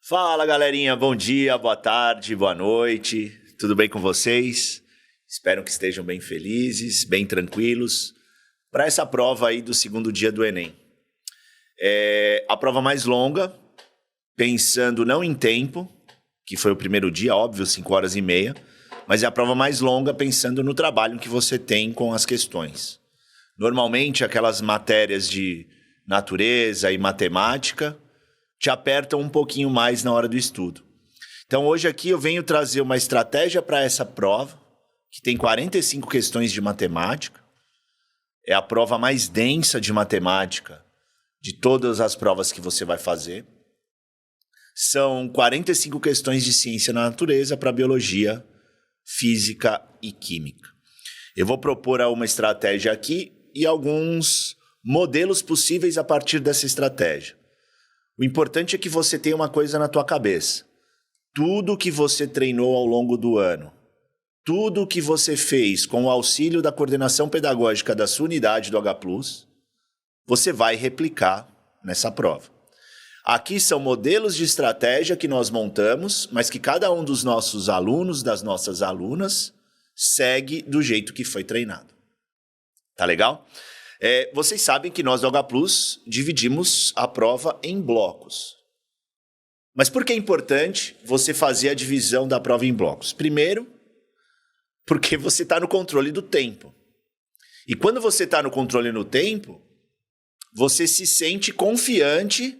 Fala, galerinha, bom dia, boa tarde, boa noite, tudo bem com vocês? Espero que estejam bem felizes, bem tranquilos para essa prova aí do segundo dia do Enem. É a prova mais longa, pensando não em tempo, que foi o primeiro dia, óbvio, 5 horas e meia, mas é a prova mais longa pensando no trabalho que você tem com as questões. Normalmente, aquelas matérias de natureza e matemática te apertam um pouquinho mais na hora do estudo. Então, hoje aqui eu venho trazer uma estratégia para essa prova, que tem 45 questões de matemática. É a prova mais densa de matemática de todas as provas que você vai fazer. São 45 questões de ciência na natureza para biologia, física e química. Eu vou propor uma estratégia aqui e alguns modelos possíveis a partir dessa estratégia. O importante é que você tenha uma coisa na tua cabeça. Tudo que você treinou ao longo do ano, tudo que você fez com o auxílio da coordenação pedagógica da sua unidade do H+, você vai replicar nessa prova. Aqui são modelos de estratégia que nós montamos, mas que cada um dos nossos alunos, das nossas alunas, segue do jeito que foi treinado. Tá legal? Vocês sabem que nós do H+ dividimos a prova em blocos. Mas por que é importante você fazer a divisão da prova em blocos? Primeiro, porque você está no controle do tempo. E quando você está no controle do tempo, você se sente confiante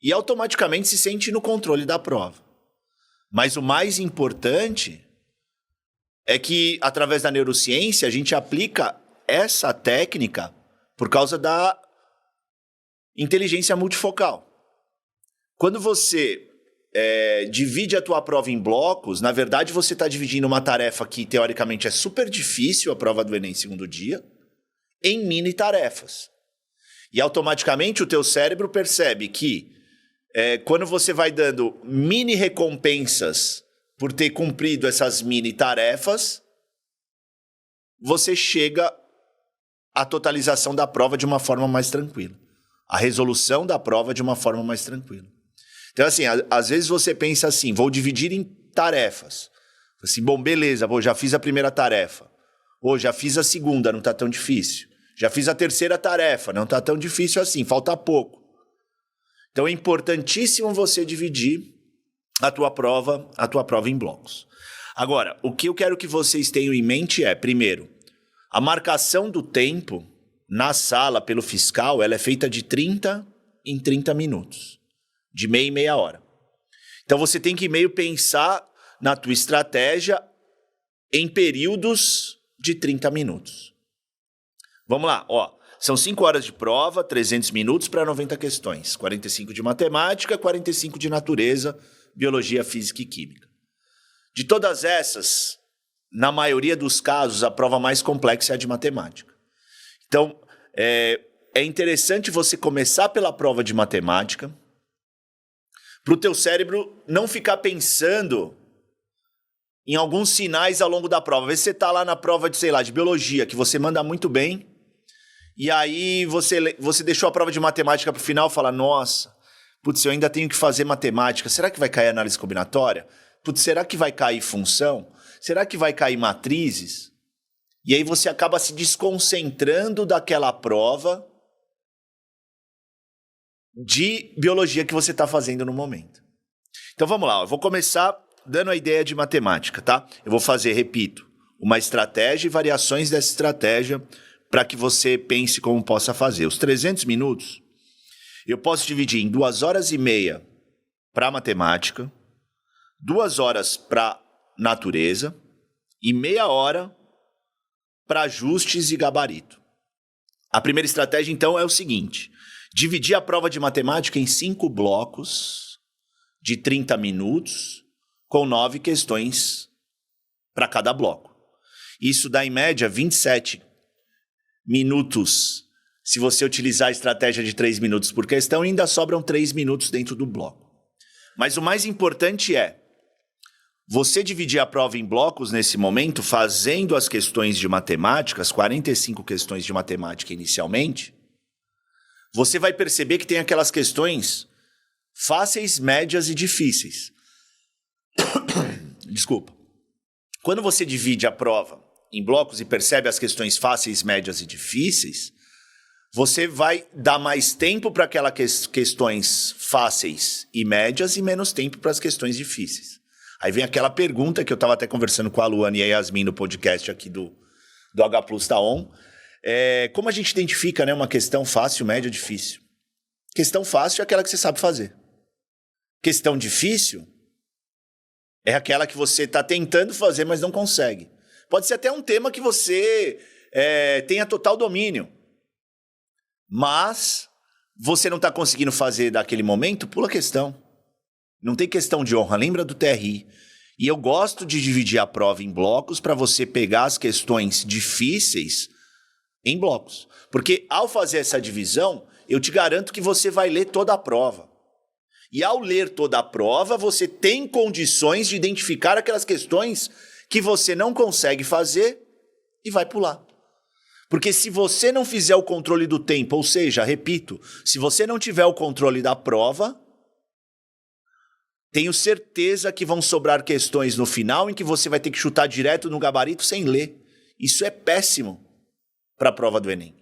e automaticamente se sente no controle da prova. Mas o mais importante é que, através da neurociência, a gente aplica essa técnica por causa da inteligência multifocal. Quando você divide a tua prova em blocos, na verdade você está dividindo uma tarefa que teoricamente é super difícil, a prova do Enem segundo dia, em mini tarefas. E automaticamente o teu cérebro percebe que quando você vai dando mini recompensas por ter cumprido essas mini tarefas, você chega a totalização da prova de uma forma mais tranquila. A resolução da prova de uma forma mais tranquila. Então, assim, às vezes você pensa assim, vou dividir em tarefas. Assim, bom, beleza, já fiz a primeira tarefa. Já fiz a segunda, não está tão difícil. Já fiz a terceira tarefa, não está tão difícil assim, falta pouco. Então, é importantíssimo você dividir a tua prova em blocos. Agora, o que eu quero que vocês tenham em mente é, primeiro, a marcação do tempo na sala pelo fiscal, ela é feita de 30 em 30 minutos, de meia em meia hora. Então você tem que meio pensar na tua estratégia em períodos de 30 minutos. Vamos lá, são 5 horas de prova, 300 minutos para 90 questões, 45 de matemática, 45 de natureza, biologia, física e química. De todas essas, na maioria dos casos, a prova mais complexa é a de matemática. Então, é interessante você começar pela prova de matemática, para o teu cérebro não ficar pensando em alguns sinais ao longo da prova. Às vezes você está lá na prova de biologia, que você manda muito bem, e aí você deixou a prova de matemática para o final e fala, nossa, putz, eu ainda tenho que fazer matemática, será que vai cair análise combinatória? Putz, será que vai cair função? Será que vai cair matrizes? E aí você acaba se desconcentrando daquela prova de biologia que você está fazendo no momento. Então vamos lá, eu vou começar dando a ideia de matemática, tá? Eu vou fazer, repito, uma estratégia e variações dessa estratégia para que você pense como possa fazer. Os 300 minutos eu posso dividir em 2 horas e meia para matemática, 2 horas para natureza e meia hora para ajustes e gabarito. A primeira estratégia, então, é o seguinte: dividir a prova de matemática em 5 blocos de 30 minutos, com 9 questões para cada bloco. Isso dá, em média, 27 minutos, se você utilizar a estratégia de 3 minutos por questão, e ainda sobram 3 minutos dentro do bloco. Mas o mais importante é você dividir a prova em blocos nesse momento, fazendo as questões de matemática, as 45 questões de matemática inicialmente. Você vai perceber que tem aquelas questões fáceis, médias e difíceis. Desculpa. Quando você divide a prova em blocos e percebe as questões fáceis, médias e difíceis, você vai dar mais tempo para aquelas questões fáceis e médias e menos tempo para as questões difíceis. Aí vem aquela pergunta que eu estava até conversando com a Luana e a Yasmin no podcast aqui do H Plus Tá On. Como a gente identifica, né, uma questão fácil, média, difícil? Questão fácil é aquela que você sabe fazer. Questão difícil é aquela que você está tentando fazer, mas não consegue. Pode ser até um tema que você tenha total domínio, mas você não está conseguindo fazer daquele momento, pula a questão. Não tem questão de honra, lembra do TRI. E eu gosto de dividir a prova em blocos para você pegar as questões difíceis em blocos. Porque ao fazer essa divisão, eu te garanto que você vai ler toda a prova. E ao ler toda a prova, você tem condições de identificar aquelas questões que você não consegue fazer e vai pular. Porque se você não fizer o controle do tempo, ou seja, repito, se você não tiver o controle da prova, tenho certeza que vão sobrar questões no final em que você vai ter que chutar direto no gabarito sem ler. Isso é péssimo para a prova do Enem.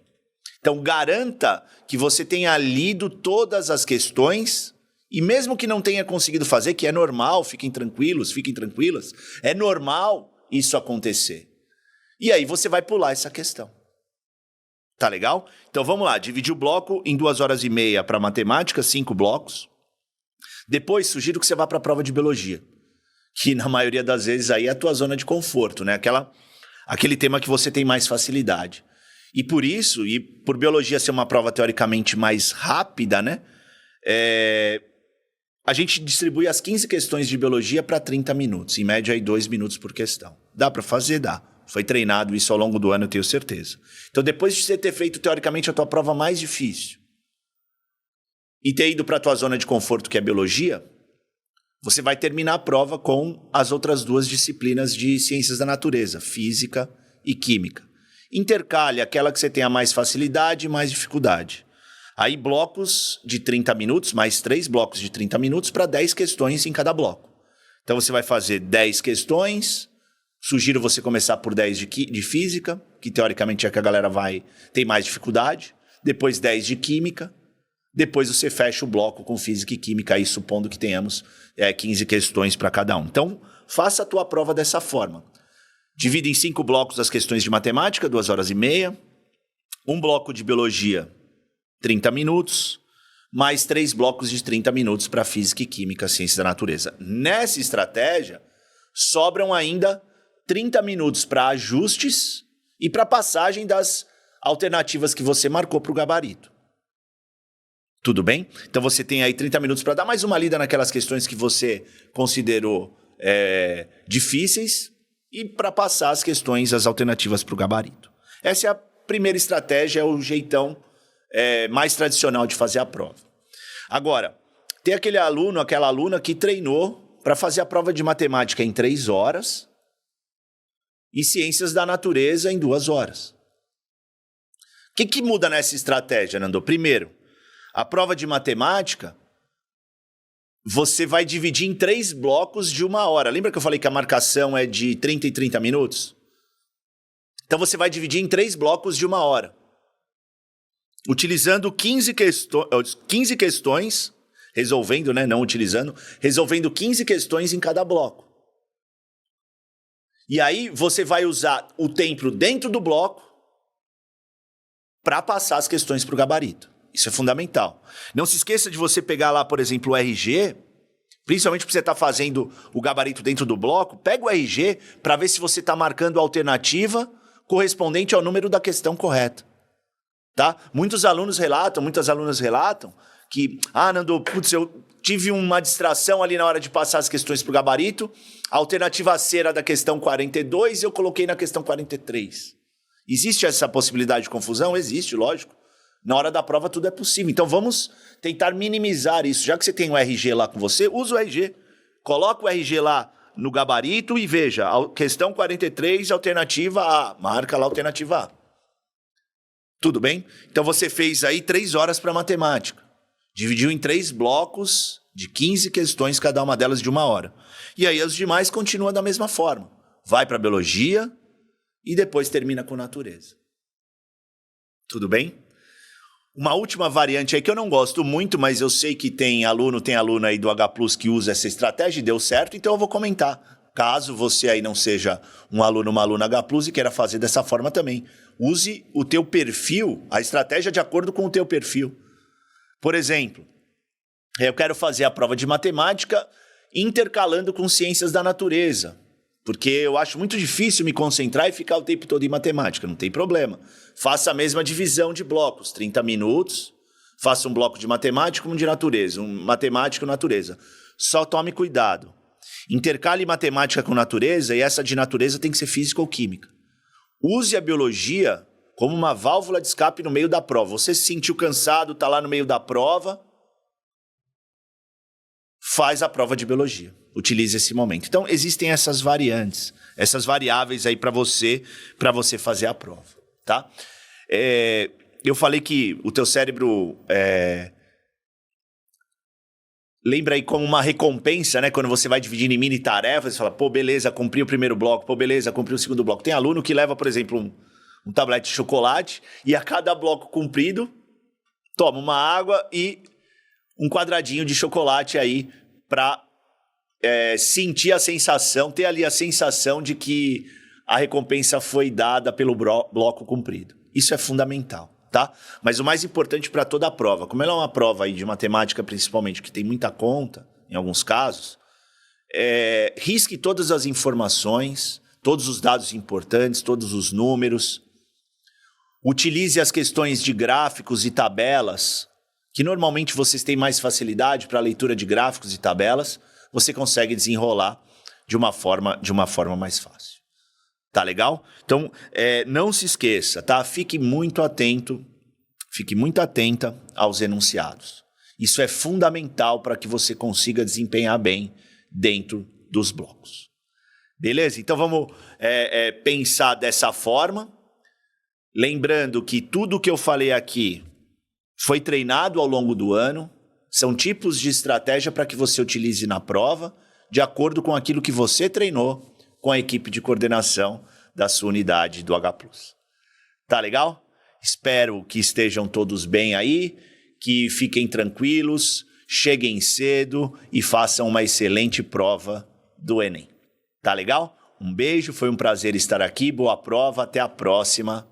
Então, garanta que você tenha lido todas as questões e mesmo que não tenha conseguido fazer, que é normal, fiquem tranquilos, fiquem tranquilas, é normal isso acontecer. E aí você vai pular essa questão. Tá legal? Então vamos lá, dividir o bloco em 2h30 para matemática, 5 blocos. Depois sugiro que você vá para a prova de biologia, que na maioria das vezes aí é a tua zona de conforto, né? Aquele tema que você tem mais facilidade. E por isso, e por biologia ser uma prova teoricamente mais rápida, né? A gente distribui as 15 questões de biologia para 30 minutos, em média aí 2 minutos por questão. Dá para fazer? Dá. Foi treinado isso ao longo do ano, eu tenho certeza. Então, depois de você ter feito, teoricamente, a tua prova mais difícil e ter ido para a tua zona de conforto, que é biologia, você vai terminar a prova com as outras 2 disciplinas de ciências da natureza, física e química. Intercale aquela que você tenha mais facilidade e mais dificuldade. Aí, blocos de 30 minutos, mais 3 blocos de 30 minutos para 10 questões em cada bloco. Então, você vai fazer 10 questões. Sugiro você começar por 10 de física, que teoricamente é que a galera tem mais dificuldade. Depois 10 de química. Depois você fecha o bloco com física e química, aí supondo que tenhamos 15 questões para cada um. Então, faça a tua prova dessa forma. Divida em 5 blocos as questões de matemática, 2h30. Um bloco de biologia, 30 minutos. Mais 3 blocos de 30 minutos para física e química, ciência da natureza. Nessa estratégia, sobram ainda 30 minutos para ajustes e para passagem das alternativas que você marcou para o gabarito. Tudo bem? Então você tem aí 30 minutos para dar mais uma lida naquelas questões que você considerou difíceis e para passar as questões, as alternativas para o gabarito. Essa é a primeira estratégia, é o jeitão mais tradicional de fazer a prova. Agora, tem aquele aluno, aquela aluna que treinou para fazer a prova de matemática em 3 horas e ciências da natureza em 2 horas. O que muda nessa estratégia, Nando? Primeiro, a prova de matemática, você vai dividir em 3 blocos de 1 hora. Lembra que eu falei que a marcação é de 30 e 30 minutos? Então você vai dividir em 3 blocos de 1 hora. Utilizando 15 questões, resolvendo, né? Não utilizando, resolvendo 15 questões em cada bloco. E aí você vai usar o tempo dentro do bloco para passar as questões para o gabarito. Isso é fundamental. Não se esqueça de você pegar lá, por exemplo, o RG, principalmente porque você está fazendo o gabarito dentro do bloco, pega o RG para ver se você está marcando a alternativa correspondente ao número da questão correta. Tá? Muitas alunas relatam que, Nando, eu tive uma distração ali na hora de passar as questões para o gabarito, a alternativa C era da questão 42 e eu coloquei na questão 43. Existe essa possibilidade de confusão? Existe, lógico. Na hora da prova tudo é possível. Então vamos tentar minimizar isso. Já que você tem o RG lá com você, usa o RG. Coloca o RG lá no gabarito e veja, a questão 43, alternativa A. Marca lá a alternativa A. Tudo bem? Então você fez aí 3 horas para matemática. Dividiu em 3 blocos de 15 questões, cada uma delas de 1 hora. E aí as demais continuam da mesma forma. Vai para biologia e depois termina com natureza. Tudo bem? Uma última variante aí que eu não gosto muito, mas eu sei que tem aluno aí do H Plus que usa essa estratégia e deu certo, então eu vou comentar. Caso você aí não seja um aluno, uma aluna H Plus e queira fazer dessa forma também. Use o teu perfil, a estratégia de acordo com o teu perfil. Por exemplo, eu quero fazer a prova de matemática intercalando com ciências da natureza, porque eu acho muito difícil me concentrar e ficar o tempo todo em matemática, não tem problema. Faça a mesma divisão de blocos, 30 minutos, faça um bloco de matemática e um de natureza, um matemática e natureza. Só tome cuidado. Intercale matemática com natureza e essa de natureza tem que ser física ou química. Use a biologia como uma válvula de escape no meio da prova. Você se sentiu cansado, está lá no meio da prova, faz a prova de biologia. Utilize esse momento. Então, existem essas variantes, essas variáveis aí para você fazer a prova, tá? Eu falei que o teu cérebro lembra aí como uma recompensa, né? Quando você vai dividindo em mini tarefas, você fala, pô, beleza, cumpri o primeiro bloco, pô, beleza, cumpri o segundo bloco. Tem aluno que leva, por exemplo, um tablete de chocolate e a cada bloco cumprido, toma uma água e um quadradinho de chocolate aí para sentir a sensação, ter ali a sensação de que a recompensa foi dada pelo bloco cumprido. Isso é fundamental, tá? Mas o mais importante para toda a prova, como ela é uma prova aí de matemática principalmente, que tem muita conta, em alguns casos, risque todas as informações, todos os dados importantes, todos os números. Utilize as questões de gráficos e tabelas, que normalmente vocês têm mais facilidade para a leitura de gráficos e tabelas, você consegue desenrolar de uma forma mais fácil. Tá legal? Então, não se esqueça, tá? Fique muito atenta aos enunciados. Isso é fundamental para que você consiga desempenhar bem dentro dos blocos. Beleza? Então, vamos pensar dessa forma. Lembrando que tudo que eu falei aqui foi treinado ao longo do ano. São tipos de estratégia para que você utilize na prova, de acordo com aquilo que você treinou com a equipe de coordenação da sua unidade do H+. Tá legal? Espero que estejam todos bem aí, que fiquem tranquilos, cheguem cedo e façam uma excelente prova do Enem. Tá legal? Um beijo, foi um prazer estar aqui, boa prova, até a próxima.